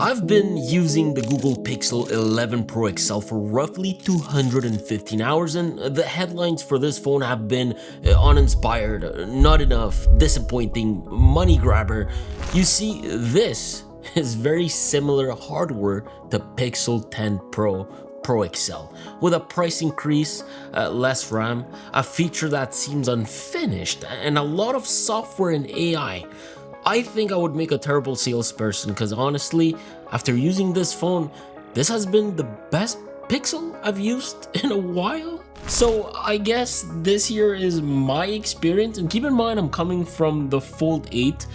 I've been using the Google Pixel 11 Pro XL for roughly 215 hours, and the headlines for this phone have been uninspired, not enough, disappointing, money grabber. You see, this is very similar hardware to Pixel 10 Pro XL, with a price increase, less RAM, a feature that seems unfinished, and a lot of software and AI. I think I would make a terrible salesperson because honestly, after using this phone, this has been the best Pixel I've used in a while. So I guess this here is my experience, and keep in mind I'm coming from the Fold 8,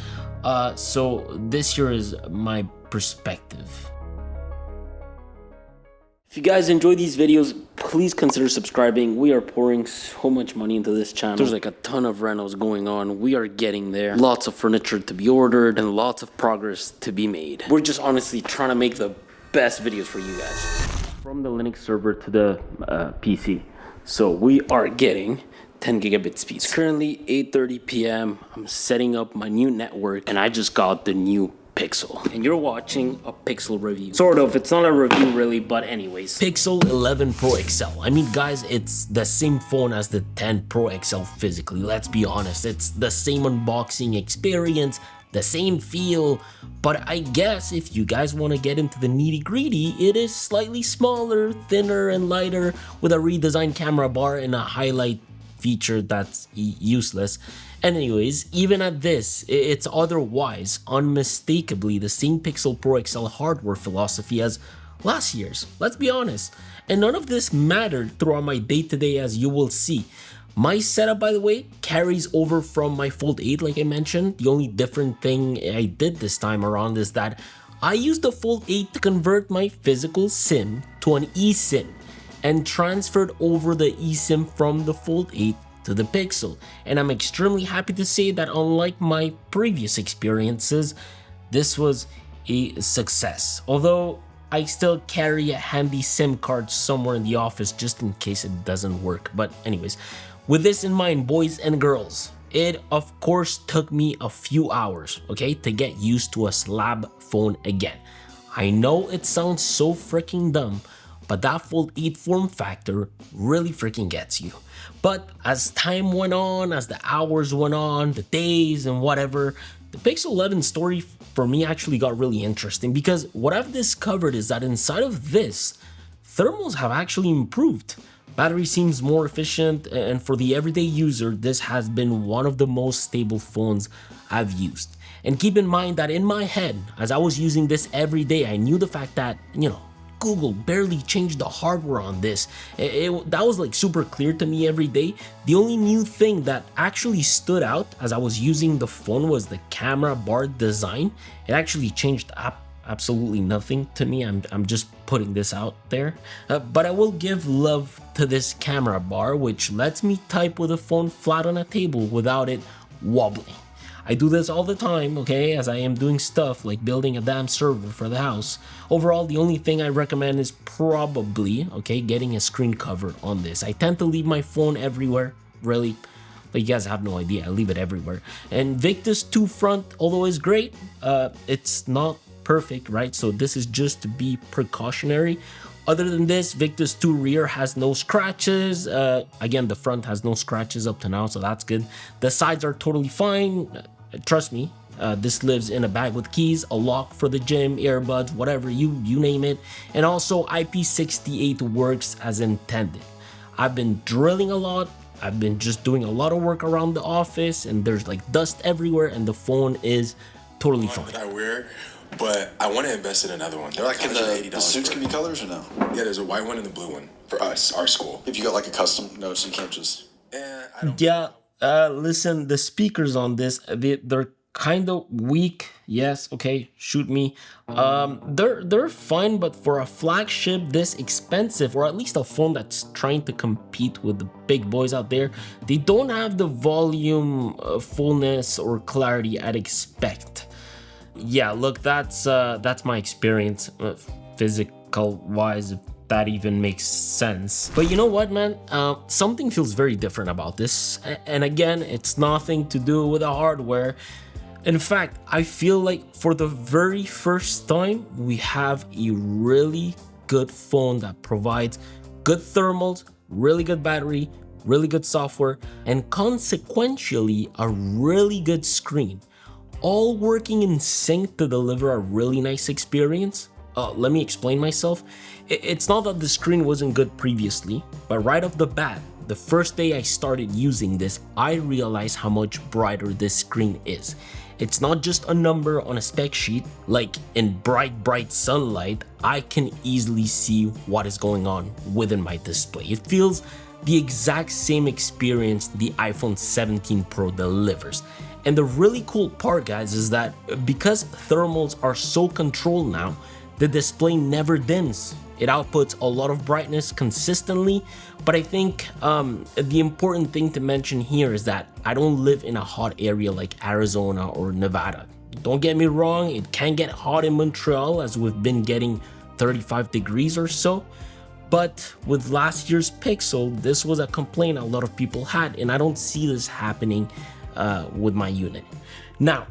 so this here is my perspective. If you guys enjoy these videos, please consider subscribing. We are pouring so much money into this channel. There's like a ton of renos going on. We are getting there. Lots of furniture to be ordered and lots of progress to be made. We're just honestly trying to make the best videos for you guys. From the Linux server to the PC. So we are getting 10 gigabit speeds. It's currently 8:30 p.m. I'm setting up my new network and I just got the new Pixel, and you're watching a Pixel review. Sort of, it's not a review really, but anyways. Pixel 11 Pro XL. I mean, guys, it's the same phone as the 10 Pro XL physically. Let's be honest, it's the same unboxing experience, the same feel, but I guess if you guys want to get into the nitty-gritty, it is slightly smaller, thinner, and lighter, with a redesigned camera bar and a highlight feature that's useless. Anyways, even at this, it's otherwise unmistakably the same Pixel Pro XL hardware philosophy as last year's, let's be honest. And none of this mattered throughout my day-to-day, as you will see. My setup, by the way, carries over from my Fold 8, like I mentioned. The only different thing I did this time around is that I used the Fold 8 to convert my physical SIM to an eSIM and transferred over the eSIM from the Fold 8 to the Pixel, and I'm extremely happy to say that unlike my previous experiences, this was a success. Although I still carry a handy SIM card somewhere in the office just in case it doesn't work. But anyways, with this in mind, boys and girls, it of course took me a few hours, okay, to get used to a slab phone again. I know it sounds so freaking dumb, but that Fold 8 form factor really freaking gets you. But as time went on, as the hours went on, the days and whatever, the Pixel 11 story for me actually got really interesting, because what I've discovered is that inside of this, thermals have actually improved. Battery seems more efficient, and for the everyday user, this has been one of the most stable phones I've used. And keep in mind that in my head, as I was using this every day, I knew the fact that, you know, Google barely changed the hardware on this. That was like super clear to me every day. The only new thing that actually stood out as I was using the phone was the camera bar design. It actually changed absolutely nothing to me. I'm just putting this out there. But I will give love to this camera bar, which lets me type with the phone flat on a table without it wobbling. I do this all the time, okay, as I am doing stuff like building a damn server for the house. Overall, the only thing I recommend is probably, okay, getting a screen cover on this. I tend to leave my phone everywhere, really, but you guys have no idea, I leave it everywhere. And Victus 2 front, although is great, it's not perfect, right? So this is just to be precautionary. Other than this, Victus 2 rear has no scratches. Again, the front has no scratches up to now, so that's good. The sides are totally fine. Trust me, this lives in a bag with keys, a lock for the gym, earbuds, whatever, you name it. And also IP68 works as intended. I've been drilling a lot. I've been just doing a lot of work around the office, and there's like dust everywhere, and the phone is totally fine. That I wear, but I want to invest in another one. They're like the suits can be colors or no? Yeah, there's a white one and a blue one for us, our school. If you got like a custom, no, so you can't just. Yeah, listen, the speakers on this, they're kind of weak. Yes, okay, shoot me. They're fine, but for a flagship this expensive, or at least a phone that's trying to compete with the big boys out there, they don't have the volume, fullness, or clarity I'd expect. Yeah, look, that's my experience, physical wise, if that even makes sense. But you know what, man? Something feels very different about this. And again, it's nothing to do with the hardware. In fact, I feel like for the very first time, we have a really good phone that provides good thermals, really good battery, really good software, and consequentially a really good screen, all working in sync to deliver a really nice experience. Let me explain myself. It's not that the screen wasn't good previously, but right off the bat, the first day I started using this, I realized how much brighter this screen is. It's not just a number on a spec sheet. Like in bright sunlight, I can easily see what is going on within my display. It feels the exact same experience the iPhone 17 Pro delivers. And the really cool part, guys, is that because thermals are so controlled now, the display never dims. It outputs a lot of brightness consistently, but I think the important thing to mention here is that I don't live in a hot area like Arizona or Nevada. Don't get me wrong, it can get hot in Montreal as we've been getting 35 degrees or so, but with last year's Pixel, this was a complaint a lot of people had, and I don't see this happening with my unit. Now,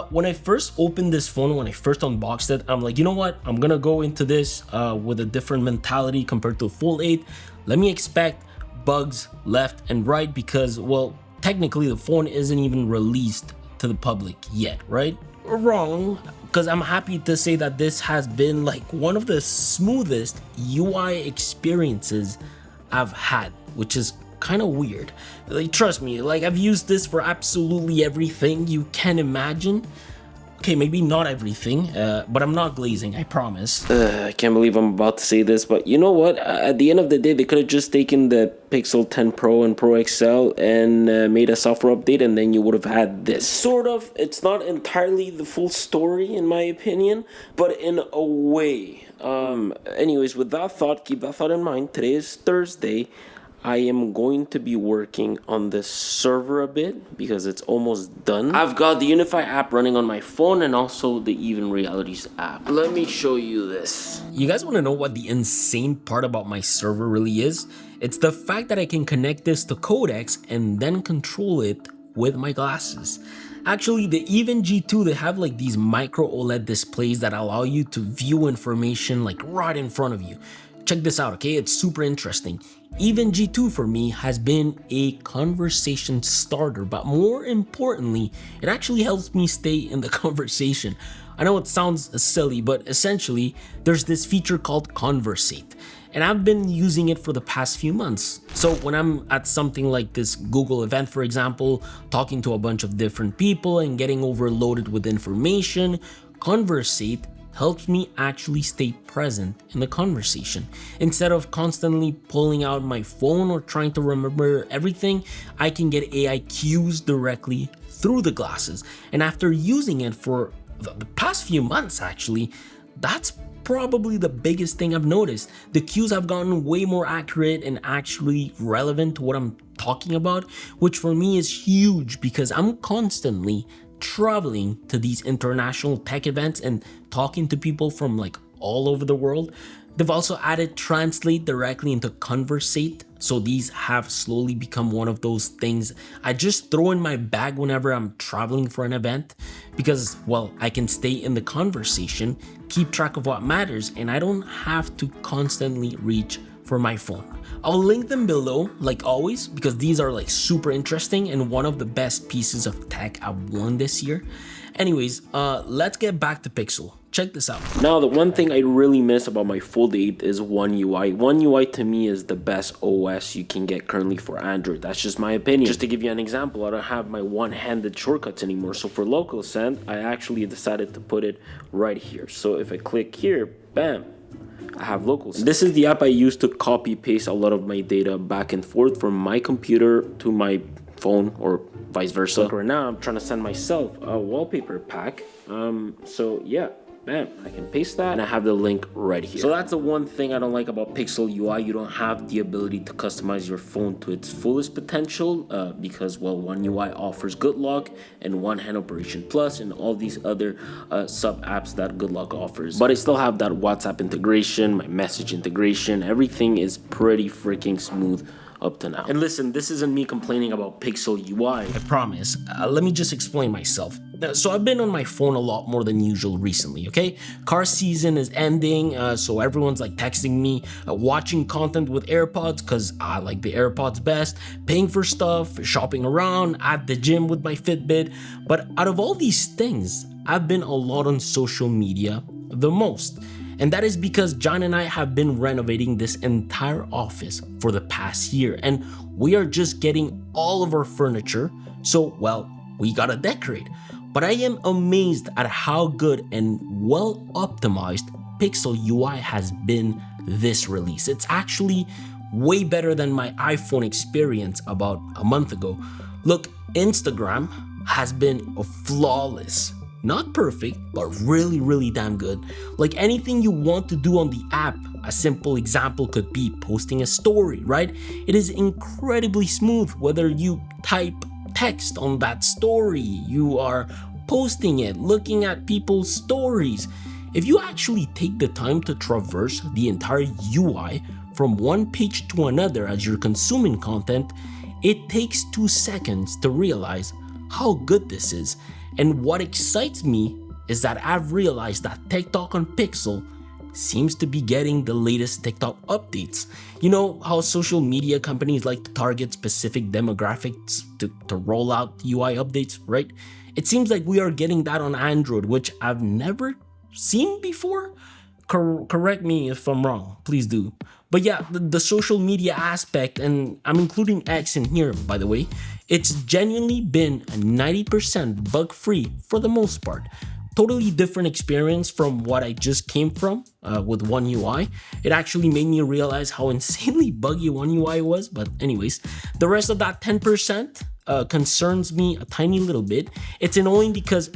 when I first opened this phone, when I first unboxed it, I'm like, you know what? I'm gonna go into this with a different mentality compared to a full 8. Let me expect bugs left and right because, well, technically the phone isn't even released to the public yet, right? Wrong, because I'm happy to say that this has been like one of the smoothest UI experiences I've had, which is kind of weird. Like, trust me, like I've used this for absolutely everything you can imagine. Okay, maybe not everything, but I'm not glazing, I promise. I can't believe I'm about to say this, but you know what? At the end of the day, they could have just taken the Pixel 10 Pro and Pro XL and made a software update, and then you would have had this. Sort of, it's not entirely the full story in my opinion, but in a way. Anyways, with that thought, keep that thought in mind. Today is Thursday. I am going to be working on this server a bit because it's almost done. I've got the Unify app running on my phone and also the Even Realities app. Let me show you this. You guys want to know what the insane part about my server really is? It's the fact that I can connect this to codecs and then control it with my glasses. Actually, the Even G2, they have like these micro OLED displays that allow you to view information like right in front of you. Check this out, okay? It's super interesting. Even G2 for me has been a conversation starter, but more importantly, it actually helps me stay in the conversation. I know it sounds silly, but essentially, there's this feature called Conversate, and I've been using it for the past few months. So when I'm at something like this Google event, for example, talking to a bunch of different people and getting overloaded with information, Conversate helps me actually stay present in the conversation. Instead of constantly pulling out my phone or trying to remember everything, I can get AI cues directly through the glasses. And after using it for the past few months, actually, that's probably the biggest thing I've noticed. The cues have gotten way more accurate and actually relevant to what I'm talking about, which for me is huge because I'm constantly traveling to these international tech events and talking to people from like all over the world. They've also added Translate directly into Conversate, so these have slowly become one of those things I just throw in my bag whenever I'm traveling for an event because, well, I can stay in the conversation, keep track of what matters, and I don't have to constantly reach for my phone. I'll link them below, like always, because these are like super interesting and one of the best pieces of tech I've won this year. Anyways, let's get back to Pixel. Check this out. Now, the one thing I really miss about my Fold 8 is One UI. One UI to me is the best OS you can get currently for Android. That's just my opinion. Just to give you an example, I don't have my one-handed shortcuts anymore. So for local send, I actually decided to put it right here. So if I click here, bam, I have local send. This is the app I use to copy paste a lot of my data back and forth from my computer to my phone or vice versa. Like right now, I'm trying to send myself a wallpaper pack. So yeah. Bam, I can paste that and I have the link right here. So that's the one thing I don't like about Pixel UI. You don't have the ability to customize your phone to its fullest potential because, well, One UI offers Good Lock and One Hand Operation Plus and all these other sub apps that Good Lock offers. But I still have that WhatsApp integration, my message integration. Everything is pretty freaking smooth up to now. And listen, this isn't me complaining about Pixel UI. I promise. Let me just explain myself. So I've been on my phone a lot more than usual recently, okay? Car season is ending, so everyone's like texting me, watching content with AirPods because I like the AirPods best, paying for stuff, shopping around, at the gym with my Fitbit. But out of all these things, I've been a lot on social media the most. And that is because John and I have been renovating this entire office for the past year, and we are just getting all of our furniture, so well, we gotta decorate. But I am amazed at how good and well optimized Pixel UI has been this release. It's actually way better than my iPhone experience about a month ago. Look, Instagram has been flawless. Not perfect, but really damn good. Like anything you want to do on the app, a simple example could be posting a story, right? It is incredibly smooth whether you type text on that story, you are posting it, looking at people's stories. If you actually take the time to traverse the entire UI from one page to another as you're consuming content, it takes 2 seconds to realize how good this is. And what excites me is that I've realized that TikTok on Pixel seems to be getting the latest TikTok updates. You know how social media companies like to target specific demographics to roll out UI updates, right? It seems like we are getting that on Android, which I've never seen before. Correct me if I'm wrong, please do. But yeah, the social media aspect, and I'm including X in here by the way, it's genuinely been 90% bug-free for the most part. Totally different experience from what I just came from with One UI. It actually made me realize how insanely buggy One UI was, but anyways, the rest of that 10% concerns me a tiny little bit. It's annoying because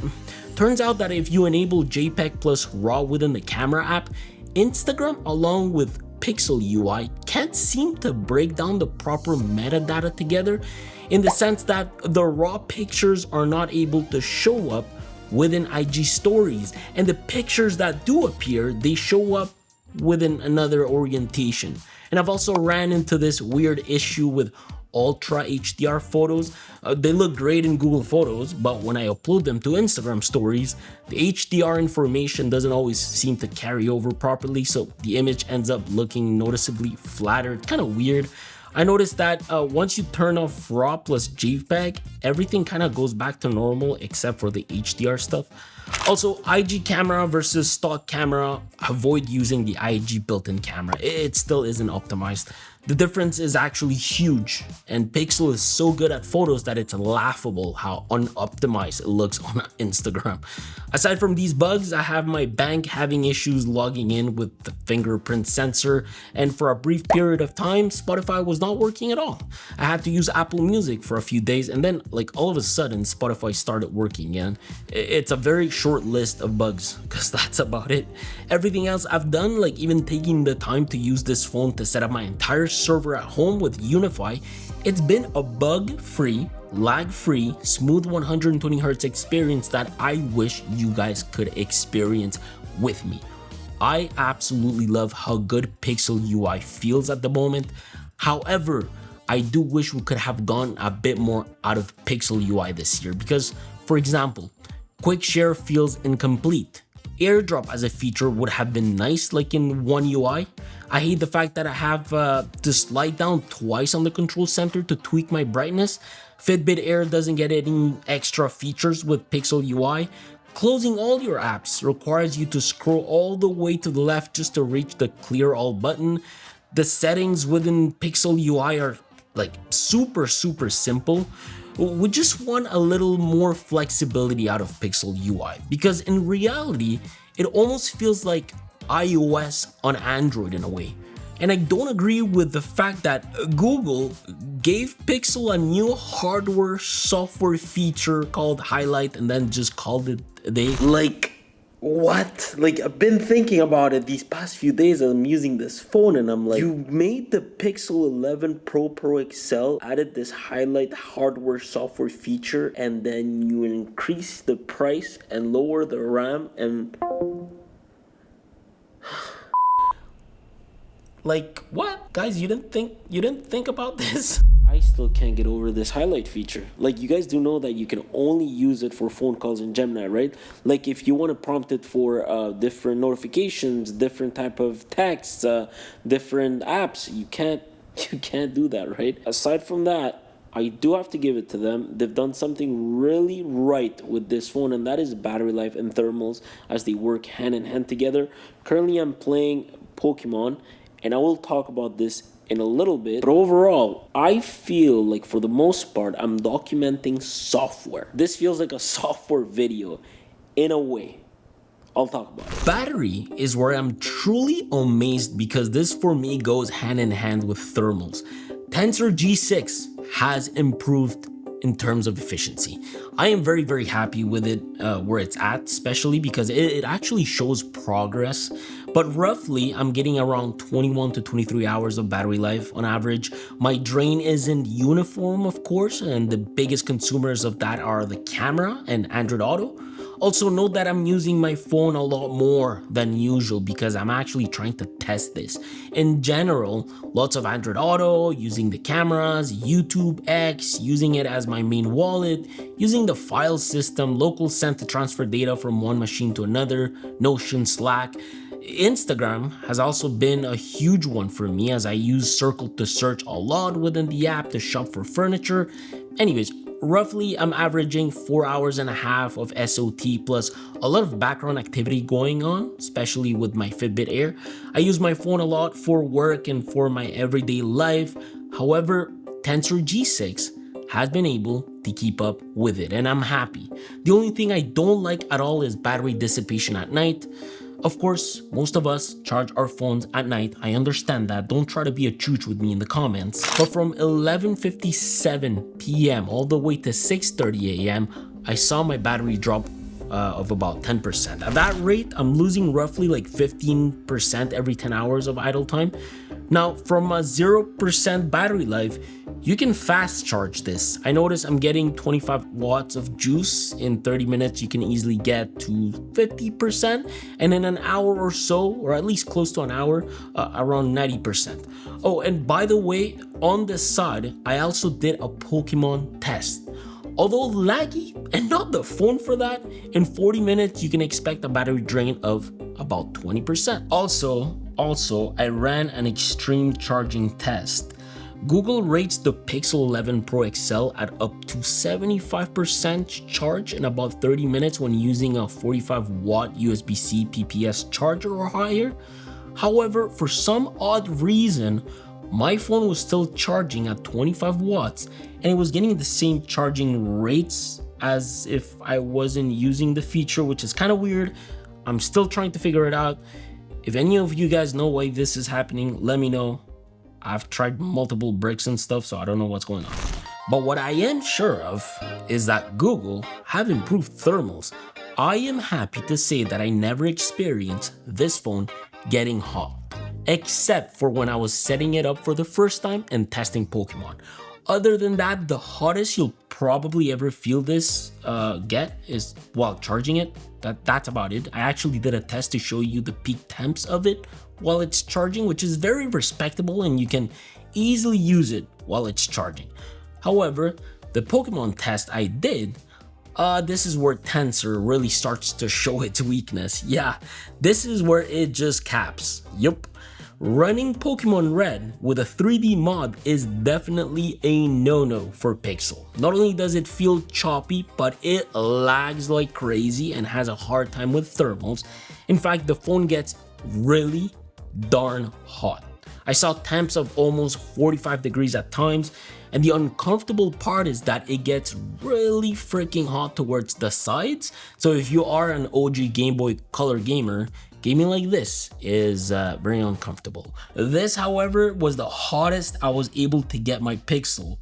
turns out that if you enable JPEG plus RAW within the camera app, Instagram along with Pixel UI can't seem to break down the proper metadata together, in the sense that the raw pictures are not able to show up within IG stories, and the pictures that do appear, they show up within another orientation. And I've also ran into this weird issue with Ultra HDR photos. They look great in Google Photos, but when I upload them to Instagram stories, the HDR information doesn't always seem to carry over properly, so the image ends up looking noticeably flatter. It's kind of weird. I noticed that once you turn off RAW plus JPEG, everything kind of goes back to normal except for the HDR stuff. Also, IG camera versus stock camera, avoid using the IG built-in camera. It still isn't optimized. The difference is actually huge, and Pixel is so good at photos that it's laughable how unoptimized it looks on Instagram. Aside from these bugs, I have my bank having issues logging in with the fingerprint sensor, and for a brief period of time, Spotify was not working at all. I had to use Apple Music for a few days, and then like all of a sudden, Spotify started working again. It's a very short list of bugs, because that's about it. Everything else I've done, like even taking the time to use this phone to set up my entire server at home with Unify, it's been a bug-free, lag-free, smooth 120Hz experience that I wish you guys could experience with me. I absolutely love how good Pixel UI feels at the moment. However, I do wish we could have gone a bit more out of Pixel UI this year because, for example, Quick Share feels incomplete. AirDrop as a feature would have been nice like in One UI. I hate the fact that I have to slide down twice on the control center to tweak my brightness. Fitbit Air doesn't get any extra features with Pixel UI. Closing all your apps requires you to scroll all the way to the left just to reach the clear all button. The settings within Pixel UI are like super simple. We just want a little more flexibility out of Pixel UI because in reality, it almost feels like iOS on Android in a way. And I don't agree with the fact that Google gave Pixel a new hardware software feature called Highlight and then just called it a day. Like, what? Like, I've been thinking about it these past few days. I'm using this phone and I'm like, you made the Pixel 11 Pro XL, added this Highlight hardware software feature, and then you increase the price and lower the RAM and... Like, what? Guys, you didn't think about this? I still can't get over this highlight feature. Like, you guys do know that you can only use it for phone calls in Gemini, right? Like, if you want to prompt it for different notifications, different type of texts, different apps, you can't do that, right? Aside from that, I do have to give it to them. They've done something really right with this phone, and that is battery life and thermals as they work hand in hand together. Currently, I'm playing Pokemon, and I will talk about this in a little bit. But overall, I feel like for the most part, I'm documenting software. This feels like a software video in a way. I'll talk about it. Battery is where I'm truly amazed because this for me goes hand in hand with thermals. Tensor G6 has improved in terms of efficiency. I am very, very happy with it where it's at, especially because it actually shows progress. But roughly, I'm getting around 21 to 23 hours of battery life on average. My drain isn't uniform, of course, and the biggest consumers of that are the camera and Android Auto. Also note that I'm using my phone a lot more than usual because I'm actually trying to test this. In general, lots of Android Auto, using the cameras, YouTube X, using it as my main wallet, using the file system, local send to transfer data from one machine to another, Notion, Slack. Instagram has also been a huge one for me as I use Circle to search a lot within the app to shop for furniture. Anyways, roughly I'm averaging 4.5 hours of SOT plus a lot of background activity going on, especially with my Fitbit Air. I use my phone a lot for work and for my everyday life. However, Tensor G6 has been able to keep up with it, and I'm happy. The only thing I don't like at all is battery dissipation at night. Of course, most of us charge our phones at night. I understand that. Don't try to be a chooch with me in the comments. But from 11:57 p.m. all the way to 6:30 a.m., I saw my battery drop of about 10%. At that rate, I'm losing roughly like 15% every 10 hours of idle time. Now, from a 0% battery life, you can fast charge this. I notice I'm getting 25 watts of juice. In 30 minutes, you can easily get to 50%. And in an hour or so, or at least close to an hour, around 90%. Oh, and by the way, on the side, I also did a Pokemon test. Although laggy and not the phone for that, in 40 minutes, you can expect a battery drain of about 20%. Also, I ran an extreme charging test. Google rates the Pixel 11 Pro XL at up to 75% charge in about 30 minutes when using a 45 watt USB-C PPS charger or higher. However, for some odd reason, my phone was still charging at 25 watts and it was getting the same charging rates as if I wasn't using the feature, which is kind of weird. I'm still trying to figure it out. If any of you guys know why this is happening, let me know. I've tried multiple bricks and stuff, so I don't know what's going on. But what I am sure of is that Google have improved thermals. I am happy to say that I never experienced this phone getting hot, except for when I was setting it up for the first time and testing Pokemon. Other than that, the hottest you'll probably ever feel this get is while charging it. That's about it. I actually did a test to show you the peak temps of it while it's charging, which is very respectable and you can easily use it while it's charging. However, the Pokemon test I did, this is where Tensor really starts to show its weakness. Yeah, this is where it just caps. Yup. Running Pokemon Red with a 3D mod is definitely a no-no for Pixel. Not only does it feel choppy, but it lags like crazy and has a hard time with thermals. In fact, the phone gets really darn hot. I saw temps of almost 45 degrees at times, and the uncomfortable part is that it gets really freaking hot towards the sides. So if you are an OG Game Boy Color gamer, gaming like this is very uncomfortable. This, however, was the hottest I was able to get my Pixel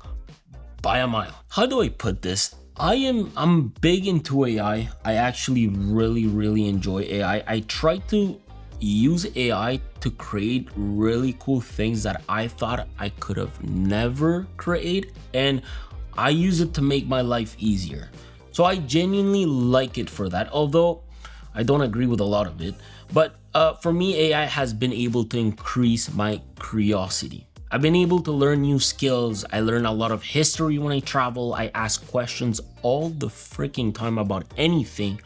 by a mile. How do I put this? I'm big into AI. I actually really enjoy AI. I try to use AI to create really cool things that I thought I could have never created, and I use it to make my life easier. So I genuinely like it for that, although I don't agree with a lot of it. But for me, AI has been able to increase my curiosity. I've been able to learn new skills. I learn a lot of history when I travel. I ask questions all the freaking time about anything.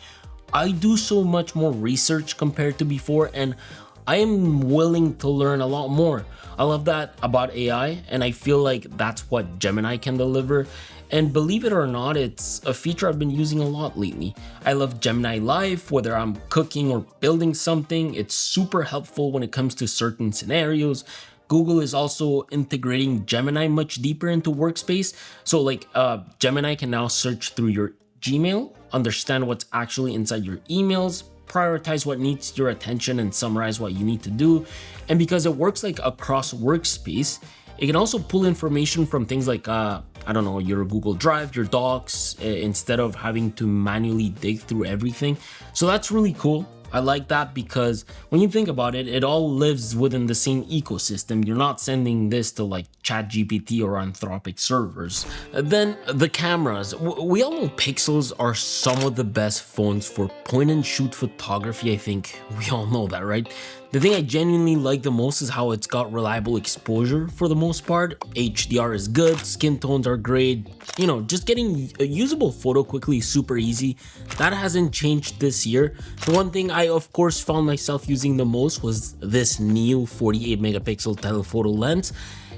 I do so much more research compared to before, and I am willing to learn a lot more. I love that about AI, and I feel like that's what Gemini can deliver. And believe it or not, it's a feature I've been using a lot lately. I love Gemini Live, whether I'm cooking or building something. It's super helpful when it comes to certain scenarios. Google is also integrating Gemini much deeper into Workspace. So like Gemini can now search through your Gmail, understand what's actually inside your emails, prioritize what needs your attention, and summarize what you need to do. And because it works like across Workspace, it can also pull information from things like, I don't know, your Google Drive, your docs, instead of having to manually dig through everything. So that's really cool. I like that because when you think about it, it all lives within the same ecosystem. You're not sending this to like ChatGPT or Anthropic servers. Then the cameras. We all know Pixels are some of the best phones for point and shoot photography. I think we all know that, right? The thing I genuinely like the most is how it's got reliable exposure for the most part. HDR is good, skin tones are great. You know, just getting a usable photo quickly is super easy. That hasn't changed this year. The one thing I of course found myself using the most was this new 48 megapixel telephoto lens.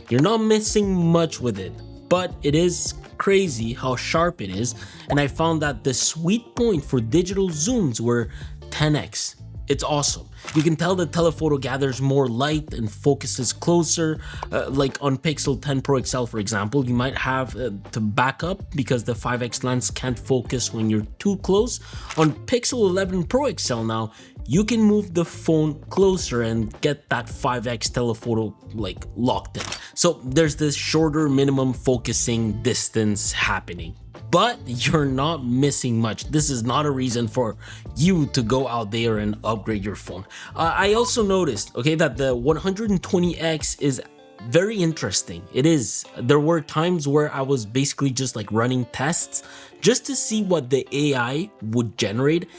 You're not missing much with it, but it is crazy how sharp it is. And I found that the sweet point for digital zooms were 10x. It's awesome. You can tell the telephoto gathers more light and focuses closer. Like on Pixel 10 Pro XL, for example, you might have to back up because the 5x lens can't focus when you're too close. On Pixel 11 Pro XL now, you can move the phone closer and get that 5x telephoto like locked in. So there's this shorter minimum focusing distance happening. But you're not missing much. This is not a reason for you to go out there and upgrade your phone. I also noticed, okay, that the 120x is very interesting. It is. There were times where I was basically just like running tests just to see what the AI would generate.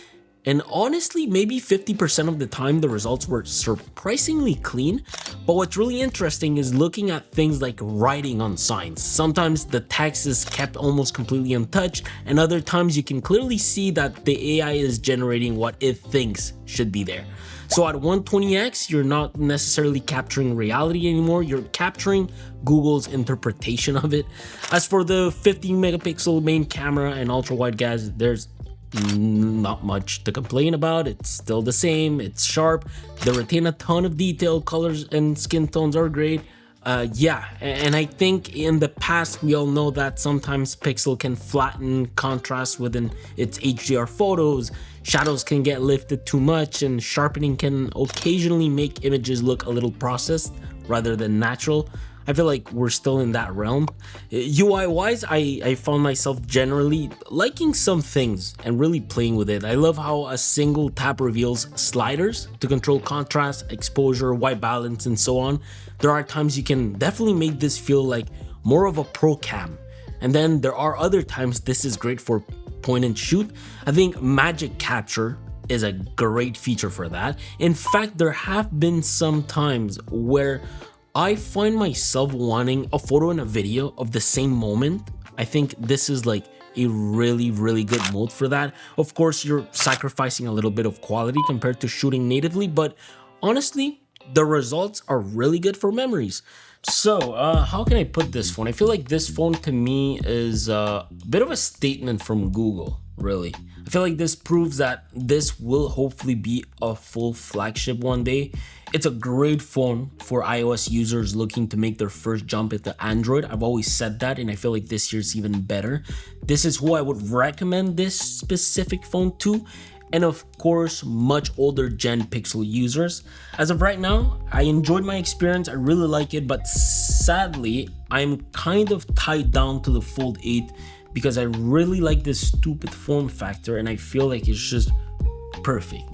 And honestly, maybe 50% of the time the results were surprisingly clean. But what's really interesting is looking at things like writing on signs. Sometimes the text is kept almost completely untouched, and other times you can clearly see that the AI is generating what it thinks should be there. So at 120x, you're not necessarily capturing reality anymore, you're capturing Google's interpretation of it. As for the 50 megapixel main camera and ultra wide, guys, there's not much to complain about. It's still the same, it's sharp, they retain a ton of detail, colors and skin tones are great. Yeah, and I think in the past we all know that sometimes Pixel can flatten contrast within its HDR photos, shadows can get lifted too much, and sharpening can occasionally make images look a little processed rather than natural. I feel like we're still in that realm. UI wise, I found myself generally liking some things and really playing with it. I love how a single tap reveals sliders to control contrast, exposure, white balance, and so on. There are times you can definitely make this feel like more of a pro cam. And then there are other times this is great for point and shoot. I think magic capture is a great feature for that. In fact, there have been some times where I find myself wanting a photo and a video of the same moment. I think this is like a really good mode for that. Of course, you're sacrificing a little bit of quality compared to shooting natively, but honestly, the results are really good for memories. So how can I put this phone? I feel like this phone to me is a bit of a statement from Google, really. I feel like this proves that this will hopefully be a full flagship one day. It's a great phone for iOS users looking to make their first jump into Android. I've always said that, and I feel like this year's even better. This is who I would recommend this specific phone to. And of course, much older gen Pixel users. As of right now, I enjoyed my experience, I really like it, but sadly, I'm kind of tied down to the Fold 8 because I really like this stupid form factor and I feel like it's just perfect.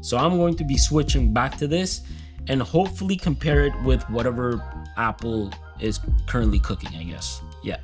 So I'm going to be switching back to this and hopefully compare it with whatever Apple is currently cooking, I guess. Yeah.